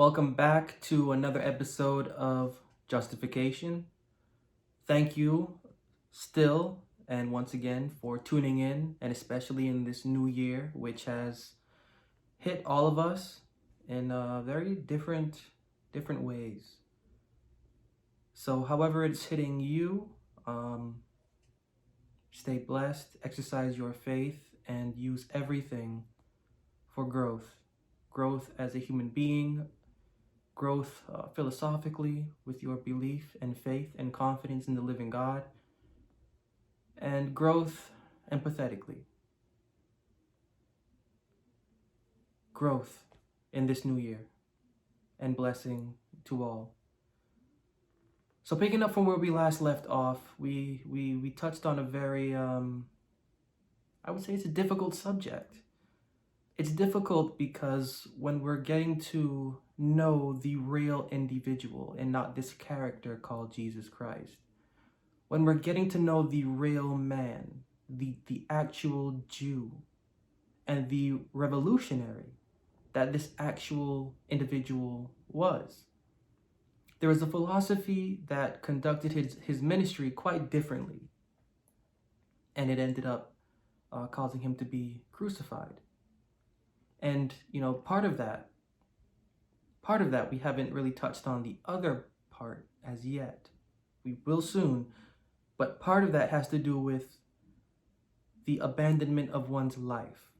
Welcome back to another episode of Justification. Thank you still and once again for tuning in, and especially in this new year, which has hit all of us in very different ways. So, however it's hitting you, stay blessed, exercise your faith, and use everything for growth. Growth as a human being, growth philosophically with your belief and faith and confidence in the living God, and growth empathetically. Growth in this new year, and blessing to all. So picking up from where we last left off, we touched on a very, I would say it's a difficult subject. It's difficult because when we're getting to know the real individual and not this character called Jesus Christ, when we're getting to know the real man, the actual Jew, and the revolutionary that this actual individual was. There was a philosophy that conducted his ministry quite differently, and it ended up causing him to be crucified. And, part of that, we haven't really touched on the other part as yet. We will soon, but part of that has to do with the abandonment of one's life.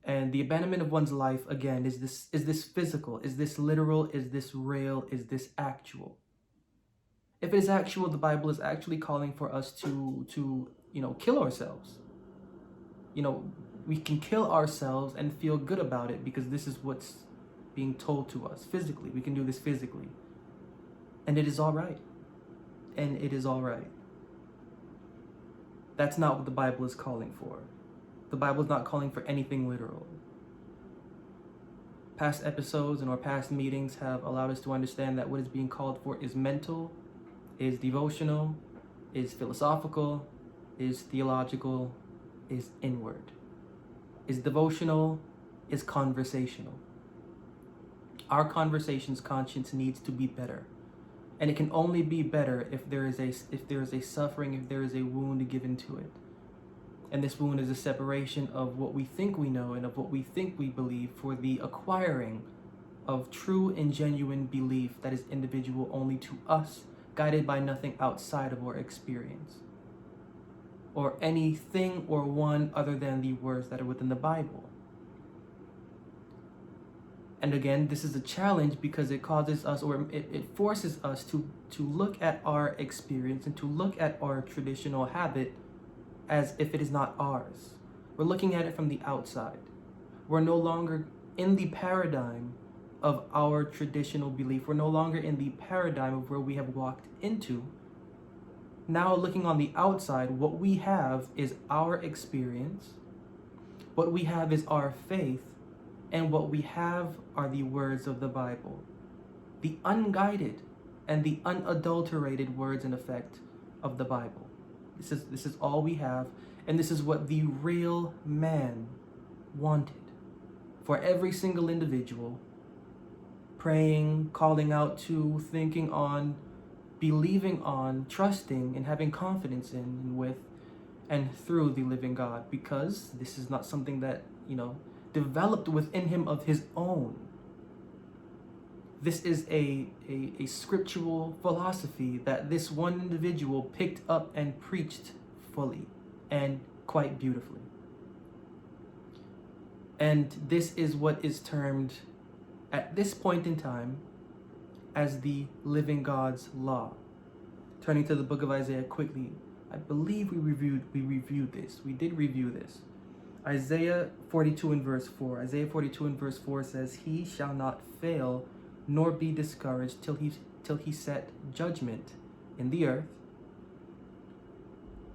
And the abandonment of one's life, again, is this physical? Is this literal? Is this real? Is this actual? If it is actual, the Bible is actually calling for us to kill ourselves. We can kill ourselves and feel good about it because this is what's being told to us physically. We can do this physically. And it is all right. And it is all right. That's not what the Bible is calling for. The Bible is not calling for anything literal. Past episodes and our past meetings have allowed us to understand that what is being called for is mental, is devotional, is philosophical, is theological, is inward, is devotional, is conversational. Our conversation's conscience needs to be better. And it can only be better if there is a suffering, if there is a wound given to it. And this wound is a separation of what we think we know and of what we think we believe for the acquiring of true and genuine belief that is individual only to us, guided by nothing outside of our experience, or anything or one other than the words that are within the Bible. And again, this is a challenge because it causes us, or it forces us to look at our experience and to look at our traditional habit as if it is not ours. We're looking at it from the outside. We're no longer in the paradigm of our traditional belief. We're no longer in the paradigm of where we have walked into. Now looking on the outside, what we have is our experience. What we have is our faith. And what we have are the words of the Bible. The unguided and the unadulterated words and effect of the Bible. This is all we have, and this is what the real man wanted for every single individual, praying, calling out to, thinking on, believing on, trusting, and having confidence in and with and through the living God, because this is not something that, developed within him of his own. This is a scriptural philosophy that this one individual picked up and preached fully and quite beautifully. And this is what is termed at this point in time as the living God's law. Turning to the book of Isaiah quickly, I believe we reviewed this. We did review this. Isaiah 42 and verse 4. Isaiah 42 and verse 4 says, "He shall not fail nor be discouraged till he set judgment in the earth,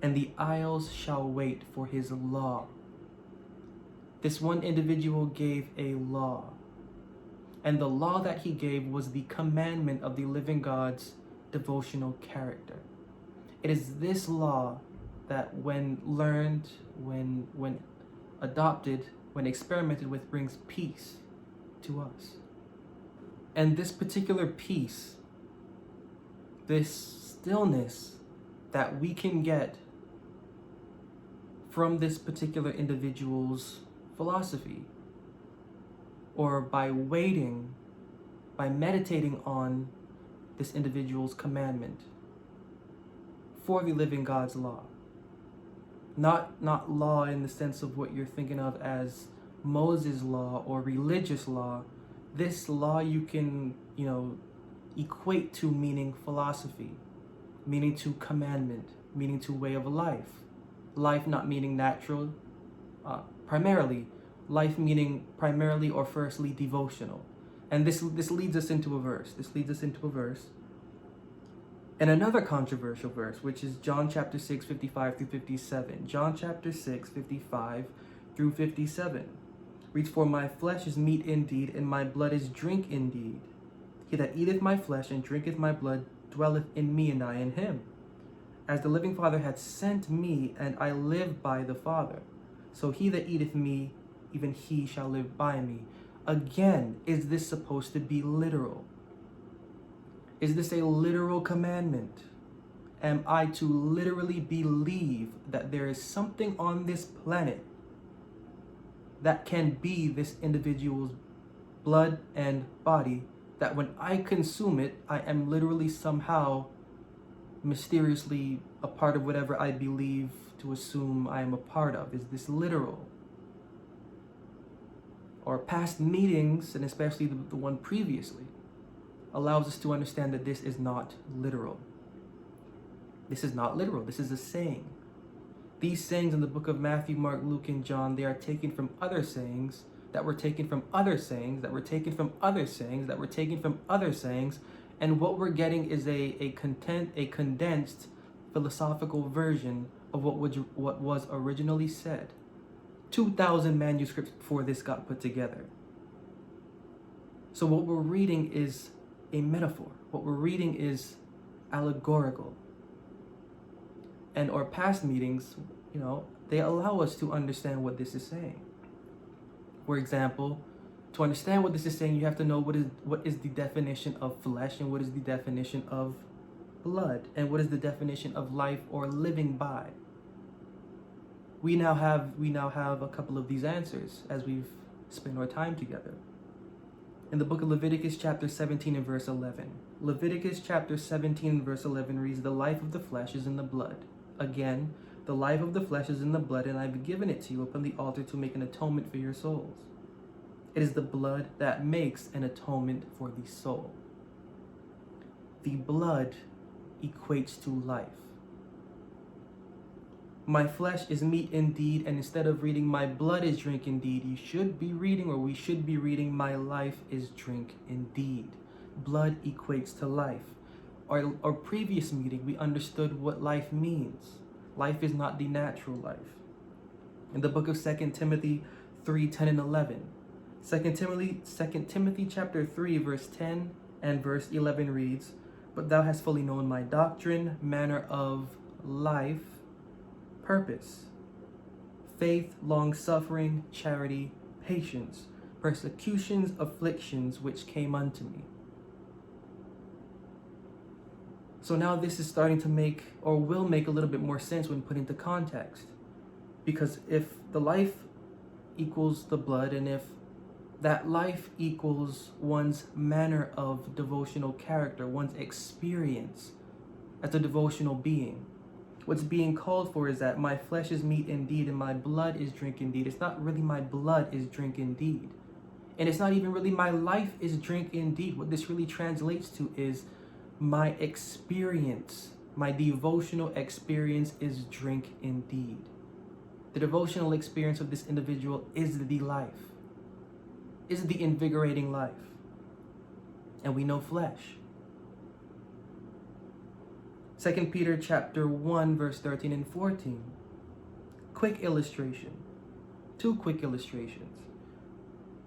and the isles shall wait for his law." This one individual gave a law, and the law that he gave was the commandment of the living God's devotional character. It is this law that when learned, when adopted, when experimented with, brings peace to us. And this particular peace, this stillness that we can get from this particular individual's philosophy, or by waiting, by meditating on this individual's commandment for the living God's law. Not law in the sense of what you're thinking of as Moses' law or religious law. This law you can, equate to meaning philosophy, meaning to commandment, meaning to way of life. Life not meaning natural, primarily. Life meaning primarily or firstly devotional. And this leads us into a verse. And another controversial verse, which is John chapter 6, 55 through 57. John chapter 6, 55 through 57. Reads, "For my flesh is meat indeed, and my blood is drink indeed. He that eateth my flesh and drinketh my blood dwelleth in me, and I in him. As the living Father hath sent me, and I live by the Father, so he that eateth me, even he shall live by me." Again, is this supposed to be literal? Is this a literal commandment? Am I to literally believe that there is something on this planet that can be this individual's blood and body, that when I consume it, I am literally somehow mysteriously a part of whatever I believe to assume I am a part of? Is this literal? Or past meetings, and especially the one previously, allows us to understand that this is not literal. This is not literal. This is a saying. These sayings in the book of Matthew, Mark, Luke, and John, they are taken from other sayings that were taken from other sayings that were taken from other sayings that were taken from other sayings. And what we're getting is a condensed philosophical version of what was originally said 2,000 manuscripts before this got put together. So what we're reading is a metaphor. What we're reading is allegorical. And our past meetings, they allow us to understand what this is saying. For example, to understand what this is saying, you have to know what is the definition of flesh, and what is the definition of blood, and what is the definition of life or living by. We now have a couple of these answers as we've spent our time together. In the book of Leviticus chapter 17 and verse 11. Leviticus chapter 17 and verse 11 reads, "The life of the flesh is in the blood. Again, the life of the flesh is in the blood, and I have given it to you upon the altar to make an atonement for your souls. It is the blood that makes an atonement for the soul." The blood equates to life. My flesh is meat indeed, and instead of reading my blood is drink indeed, we should be reading my life is drink indeed. Blood equates to life. Our previous meeting, we understood what life means. Life is not the natural life. In the book of 2 Timothy 3, 10 and 11. 2 Timothy chapter 3, verse 10 and verse 11 reads, "But thou hast fully known my doctrine, manner of life, purpose, faith, long-suffering, charity, patience, persecutions, afflictions, which came unto me." So now this is starting to make, or will make, a little bit more sense when put into context. Because if the life equals the blood, and if that life equals one's manner of devotional character, one's experience as a devotional being, what's being called for is that my flesh is meat indeed, and my blood is drink indeed. It's not really my blood is drink indeed. And it's not even really my life is drink indeed. What this really translates to is my experience, my devotional experience is drink indeed. The devotional experience of this individual is the life, is the invigorating life. And we know flesh. 2 Peter chapter 1, verse 13 and 14. Quick illustration. 2 quick illustrations.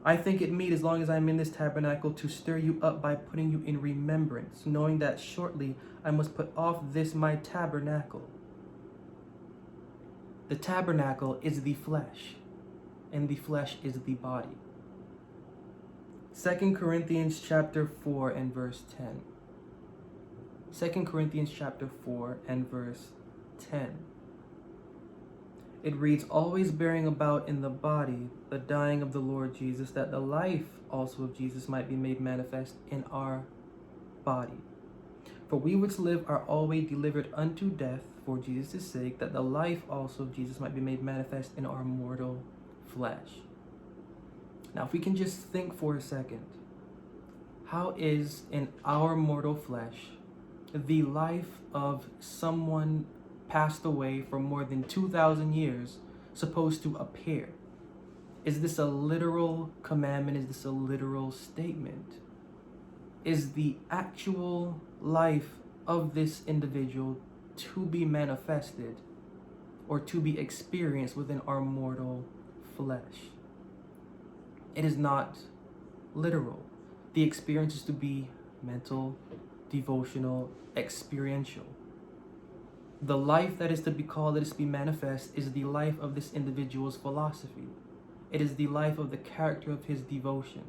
"I think it meet, as long as I am in this tabernacle, to stir you up by putting you in remembrance, knowing that shortly I must put off this my tabernacle." The tabernacle is the flesh, and the flesh is the body. 2 Corinthians chapter 4 and verse 10. 2 Corinthians chapter 4 and verse 10. It reads, always bearing about in the body the dying of the Lord Jesus, that the life also of Jesus might be made manifest in our body. For we which live are always delivered unto death for Jesus' sake, that the life also of Jesus might be made manifest in our mortal flesh. Now, if we can just think for a second, how is in our mortal flesh the life of someone passed away for more than 2,000 years supposed to appear? Is this a literal commandment? Is this a literal statement? Is the actual life of this individual to be manifested or to be experienced within our mortal flesh? It is not literal. The experience is to be mental, devotional, experiential. The life that is to be called, that is to be manifest, is the life of this individual's philosophy. It is the life of the character of his devotion.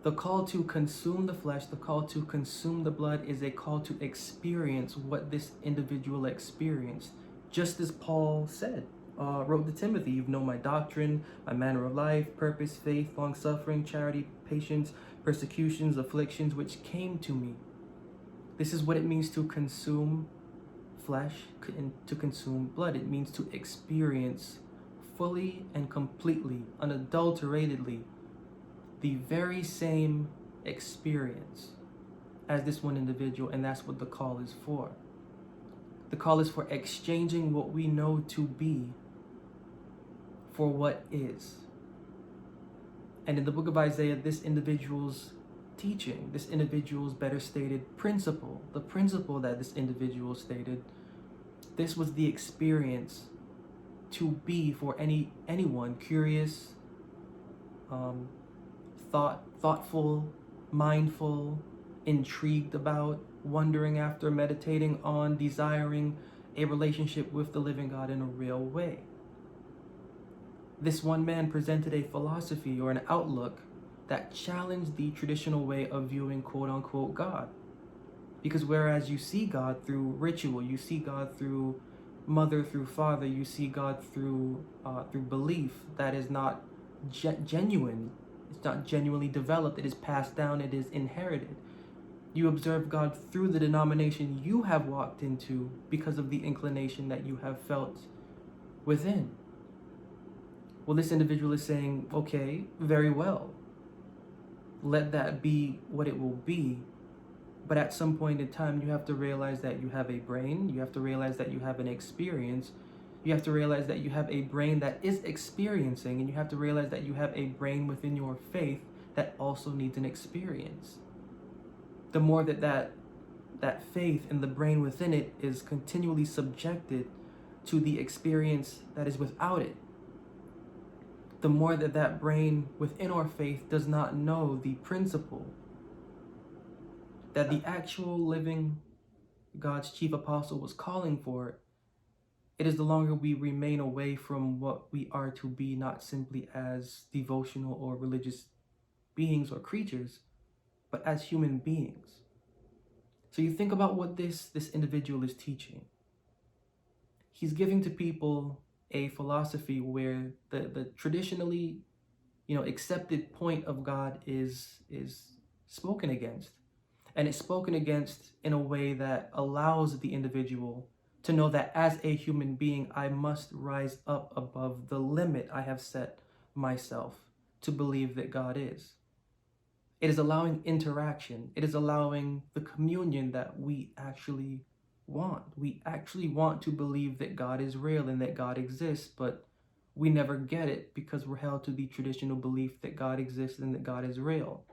The call to consume the flesh, the call to consume the blood, is a call to experience what this individual experienced. Just as Paul said, wrote to Timothy, you know my doctrine, my manner of life, purpose, faith, long-suffering, charity, patience, persecutions, afflictions, which came to me. This is what it means to consume flesh and to consume blood. It means to experience fully and completely, unadulteratedly, the very same experience as this one individual, and that's what the call is for. The call is for exchanging what we know to be for what is. And in the book of Isaiah, this individual's teaching, this individual's better stated principle, the principle that this individual stated, this was the experience to be for anyone curious, thoughtful, mindful, intrigued about, wondering after, meditating on, desiring a relationship with the living God in a real way. This one man presented a philosophy or an outlook that challenged the traditional way of viewing quote-unquote God. Because whereas you see God through ritual, you see God through mother, through father, you see God through belief that is not genuine. It's not genuinely developed. It is passed down. It is inherited. You observe God through the denomination you have walked into because of the inclination that you have felt within. Well, this individual is saying, okay, very well. Let that be what it will be. But at some point in time, you have to realize that you have a brain. You have to realize that you have an experience. You have to realize that you have a brain that is experiencing, and you have to realize that you have a brain within your faith that also needs an experience. The more that faith and the brain within it is continually subjected to the experience that is without it, the more that brain within our faith does not know the principle that the actual living God's chief apostle was calling for, it is the longer we remain away from what we are to be, not simply as devotional or religious beings or creatures, but as human beings. So you think about what this individual is teaching. He's giving to people a philosophy where the traditionally, accepted point of God is spoken against. And it's spoken against in a way that allows the individual to know that as a human being, I must rise up above the limit I have set myself to believe that God is. It is allowing interaction. It is allowing the communion that we actually want. We actually want to believe that God is real and that God exists, but we never get it because we're held to the traditional belief that God exists and that God is real.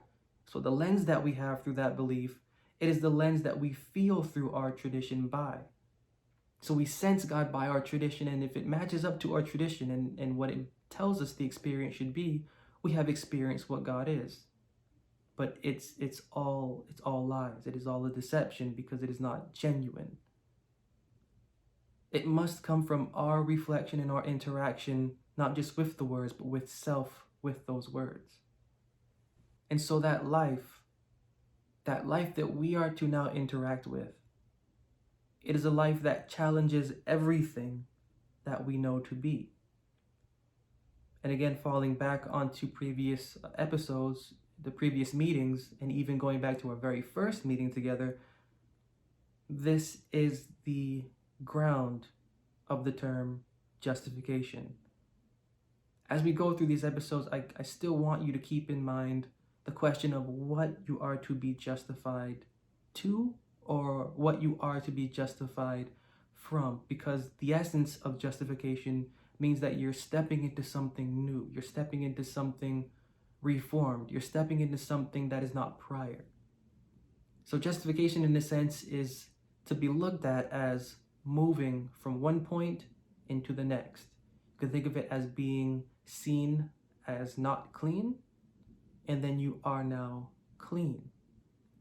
So the lens that we have through that belief, it is the lens that we feel through our tradition by. So we sense God by our tradition, and if it matches up to our tradition and what it tells us the experience should be, we have experienced what God is. But it's all lies. It is all a deception because it is not genuine. It must come from our reflection and our interaction, not just with the words, but with self with those words. And so that life that we are to now interact with, it is a life that challenges everything that we know to be. And again, falling back onto previous episodes, the previous meetings, and even going back to our very first meeting together, this is the ground of the term justification. As we go through these episodes, I still want you to keep in mind the question of what you are to be justified to, or what you are to be justified from, because the essence of justification means that you're stepping into something new, you're stepping into something reformed, you're stepping into something that is not prior. So justification in a sense is to be looked at as moving from one point into the next. You can think of it as being seen as not clean, and then you are now clean.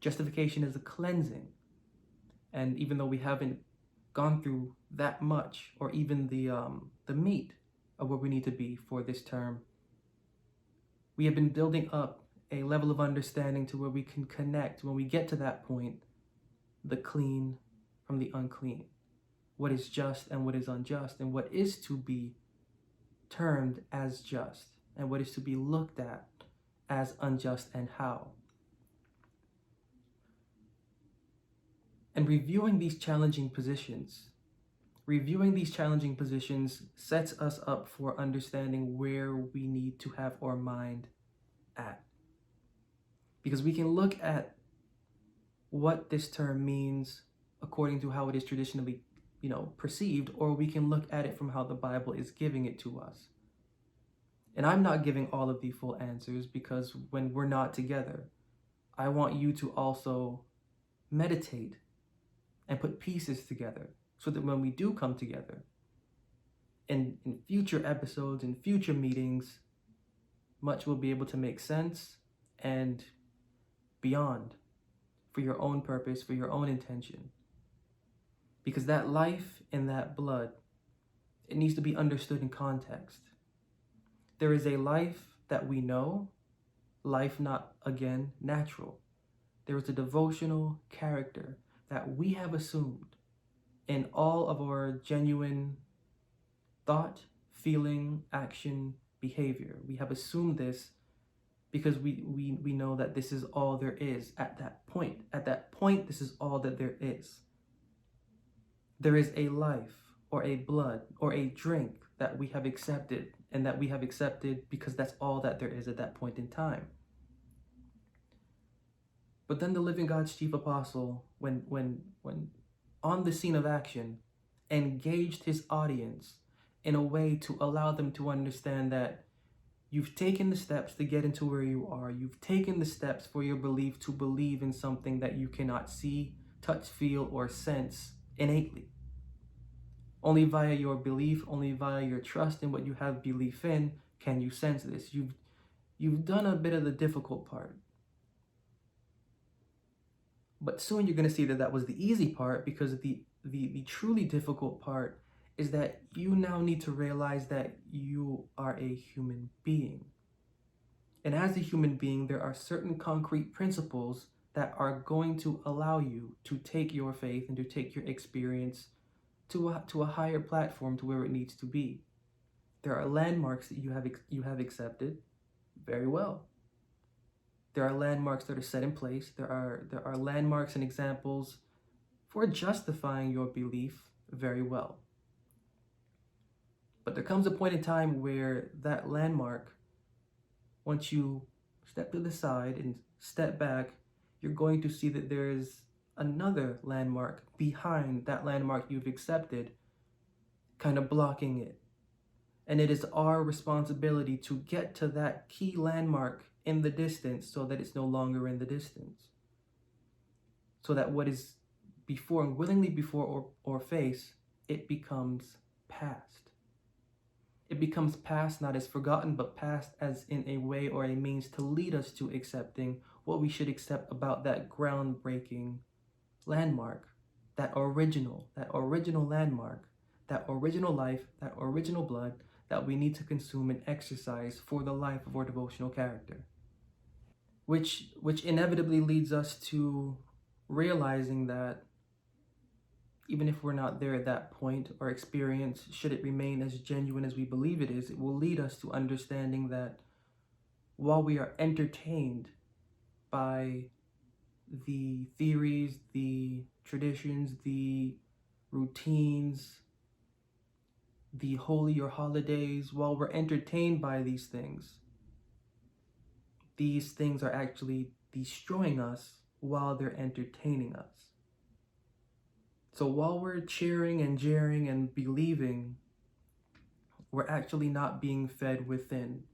Justification is a cleansing. And even though we haven't gone through that much, or even the meat of where we need to be for this term, we have been building up a level of understanding to where we can connect, when we get to that point, the clean from the unclean, what is just and what is unjust, and what is to be termed as just and what is to be looked at as unjust, and how. And reviewing these challenging positions sets us up for understanding where we need to have our mind at. Because we can look at what this term means according to how it is traditionally, perceived, or we can look at it from how the Bible is giving it to us. And I'm not giving all of the full answers, because when we're not together, I want you to also meditate and put pieces together, so that when we do come together in future episodes, in future meetings, much will be able to make sense and beyond, for your own purpose, for your own intention. Because that life and that blood, it needs to be understood in context. There is a life that we know, life not, again, natural. There is a devotional character that we have assumed in all of our genuine thought, feeling, action, behavior. We have assumed this because we know that this is all there is at that point. At that point, this is all that there is. There is a life or a blood or a drink that we have accepted, and that we have accepted because that's all that there is at that point in time. But then the living God's chief apostle, when on the scene of action, engaged his audience in a way to allow them to understand that you've taken the steps to get into where you are. You've taken the steps for your belief to believe in something that you cannot see, touch, feel, or sense innately. Only via your belief, only via your trust in what you have belief in, can you sense this. You've done a bit of the difficult part. But soon you're going to see that that was the easy part, because the truly difficult part is that you now need to realize that you are a human being. And as a human being, there are certain concrete principles that are going to allow you to take your faith and to take your experience to a higher platform, to where it needs to be. There are landmarks that you have accepted. Very well. There are landmarks that are set in place. There are landmarks and examples for justifying your belief. Very well. But there comes a point in time where that landmark, once you step to the side and step back, you're going to see that there is another landmark behind that landmark you've accepted, kind of blocking it. And it is our responsibility to get to that key landmark in the distance, so that it's no longer in the distance. So that what is before, and willingly before or face, it becomes past. It becomes past not as forgotten, but past as in a way or a means to lead us to accepting what we should accept about that groundbreaking landmark, that original landmark, that original life, that original blood that we need to consume and exercise for the life of our devotional character. which inevitably leads us to realizing that even if we're not there at that point, our experience, should it remain as genuine as we believe it is, it will lead us to understanding that while we are entertained by the theories, the traditions, the routines, the holy or holidays, while we're entertained by these things are actually destroying us while they're entertaining us. So while we're cheering and jeering and believing, we're actually not being fed within,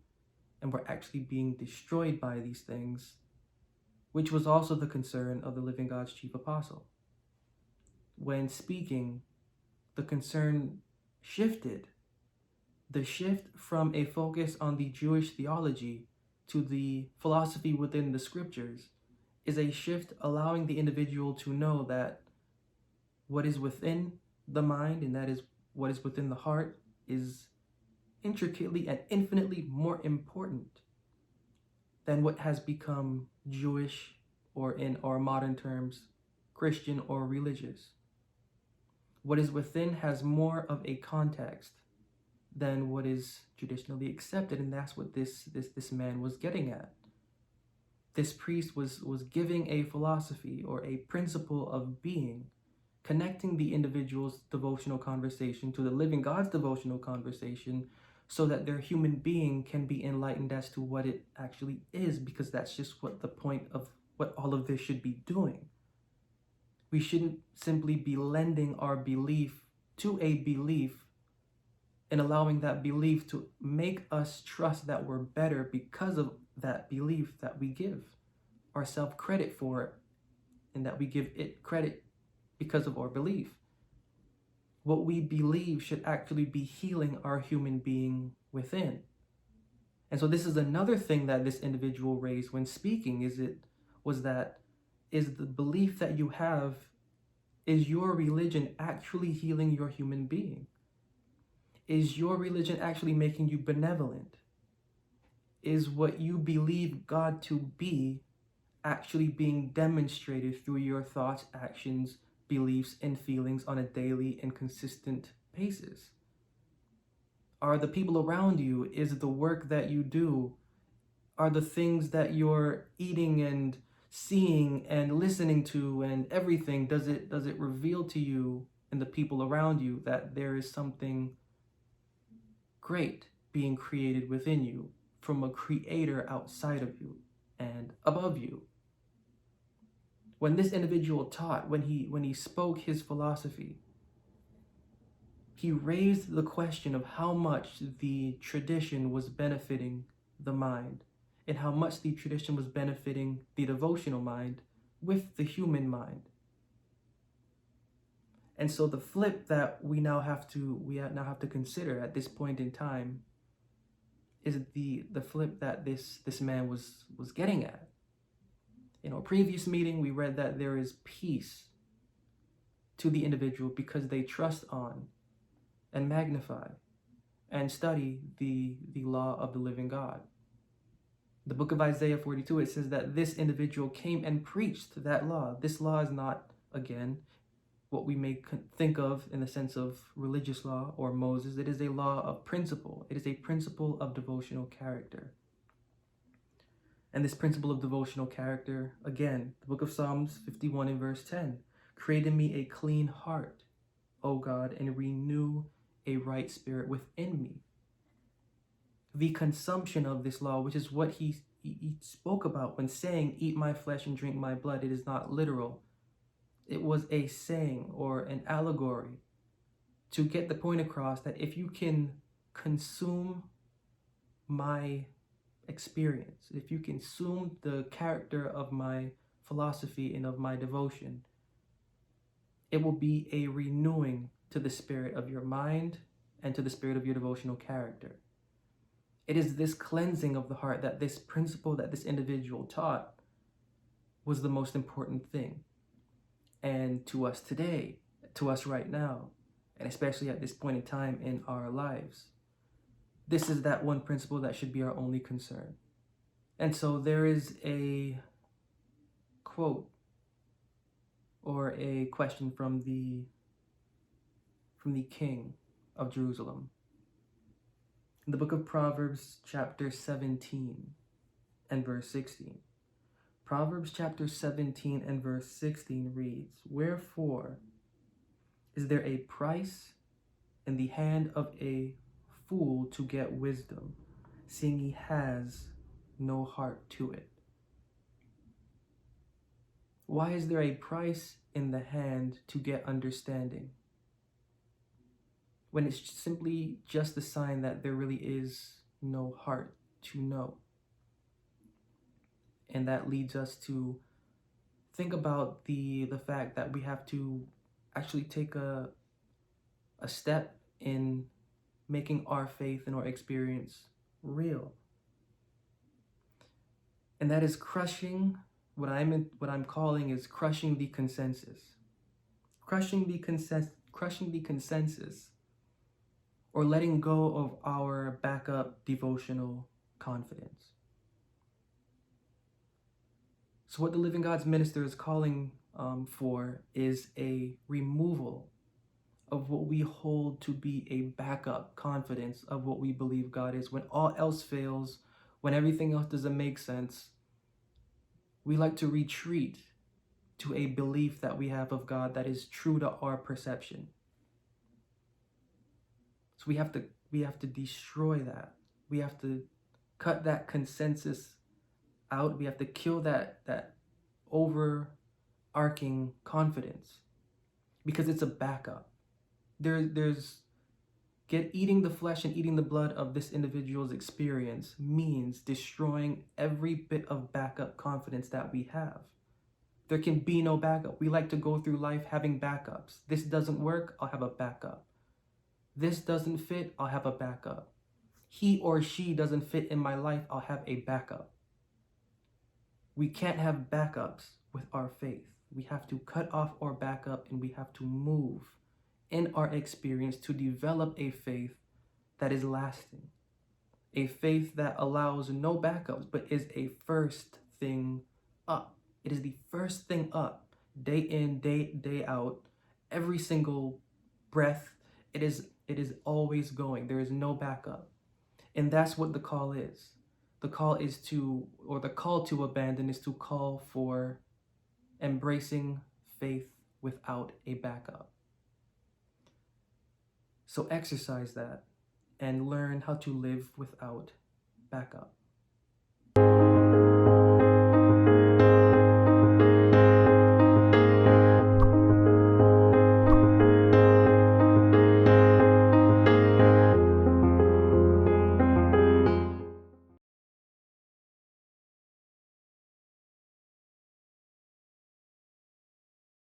and we're actually being destroyed by these things, which was also the concern of the living God's chief apostle. When speaking, the concern shifted. The shift from a focus on the Jewish theology to the philosophy within the scriptures is a shift allowing the individual to know that what is within the mind, and that is what is within the heart, is intricately and infinitely more important than what has become Jewish, or in our modern terms, Christian or religious. What is within has more of a context than what is traditionally accepted, and that's what this man was getting at. This priest was giving a philosophy or a principle of being, connecting the individual's devotional conversation to the living God's devotional conversation, so that their human being can be enlightened as to what it actually is, because that's just what the point of what all of this should be doing. We shouldn't simply be lending our belief to a belief and allowing that belief to make us trust that we're better because of that belief that we give ourselves credit for it, and that we give it credit because of our belief. What we believe should actually be healing our human being within. And so this is another thing that this individual raised when speaking, is the belief that you have, is your religion actually healing your human being? Is your religion actually making you benevolent? Is what you believe God to be actually being demonstrated through your thoughts, actions, beliefs, and feelings on a daily and consistent basis? Are the people around you, is the work that you do, are the things that you're eating and seeing and listening to and everything, does it reveal to you and the people around you that there is something great being created within you from a creator outside of you and above you? When this individual taught, when he spoke his philosophy, he raised the question of how much the tradition was benefiting the mind, and how much the tradition was benefiting the devotional mind with the human mind. And so the flip that we now have to consider at this point in time is the flip that this man was getting at. In our previous meeting, we read that there is peace to the individual because they trust on and magnify and study the law of the living God. The book of Isaiah 42, it says that this individual came and preached that law. This law is not, again, what we may think of in the sense of religious law or Moses. It is a law of principle. It is a principle of devotional character. And this principle of devotional character, again, the book of Psalms 51 and verse 10, create in me a clean heart, O God, and renew a right spirit within me. The consumption of this law, which is what he spoke about when saying, eat my flesh and drink my blood, it is not literal. It was a saying or an allegory to get the point across that if you can consume my experience, if you consume the character of my philosophy and of my devotion, it will be a renewing to the spirit of your mind and to the spirit of your devotional character. It is this cleansing of the heart, that this principle that this individual taught was the most important thing. And to us today, to us right now, and especially at this point in time in our lives, this is that one principle that should be our only concern. And so there is a quote or a question from the king of Jerusalem. In the book of Proverbs, chapter 17 and verse 16. Proverbs chapter 17 and verse 16 reads, "Wherefore is there a price in the hand of a fool to get wisdom, seeing he has no heart to it?" Why is there a price in the hand to get understanding, when it's simply just a sign that there really is no heart to know? And that leads us to think about the fact that we have to actually take a step in making our faith and our experience real. And that is crushing what I'm calling is crushing the consensus. Crushing the consensus, or letting go of our backup devotional confidence. So what the Living God's Minister is calling for is a removal of what we hold to be a backup confidence of what we believe God is. When all else fails, when everything else doesn't make sense, we like to retreat to a belief that we have of God that is true to our perception. So we have to destroy that. We have to cut that consensus out. We have to kill that overarching confidence, because it's a backup. There's eating the flesh and eating the blood of this individual's experience means destroying every bit of backup confidence that we have. There can be no backup. We like to go through life having backups. This doesn't work, I'll have a backup. This doesn't fit, I'll have a backup. He or she doesn't fit in my life, I'll have a backup. We can't have backups with our faith. We have to cut off our backup, and we have to move in our experience to develop a faith that is lasting. A faith that allows no backups, but is a first thing up. It is the first thing up, day in, day out, every single breath. It is always going. There is no backup. And that's what the call is. The call to abandon is to call for embracing faith without a backup. So exercise that and learn how to live without backup.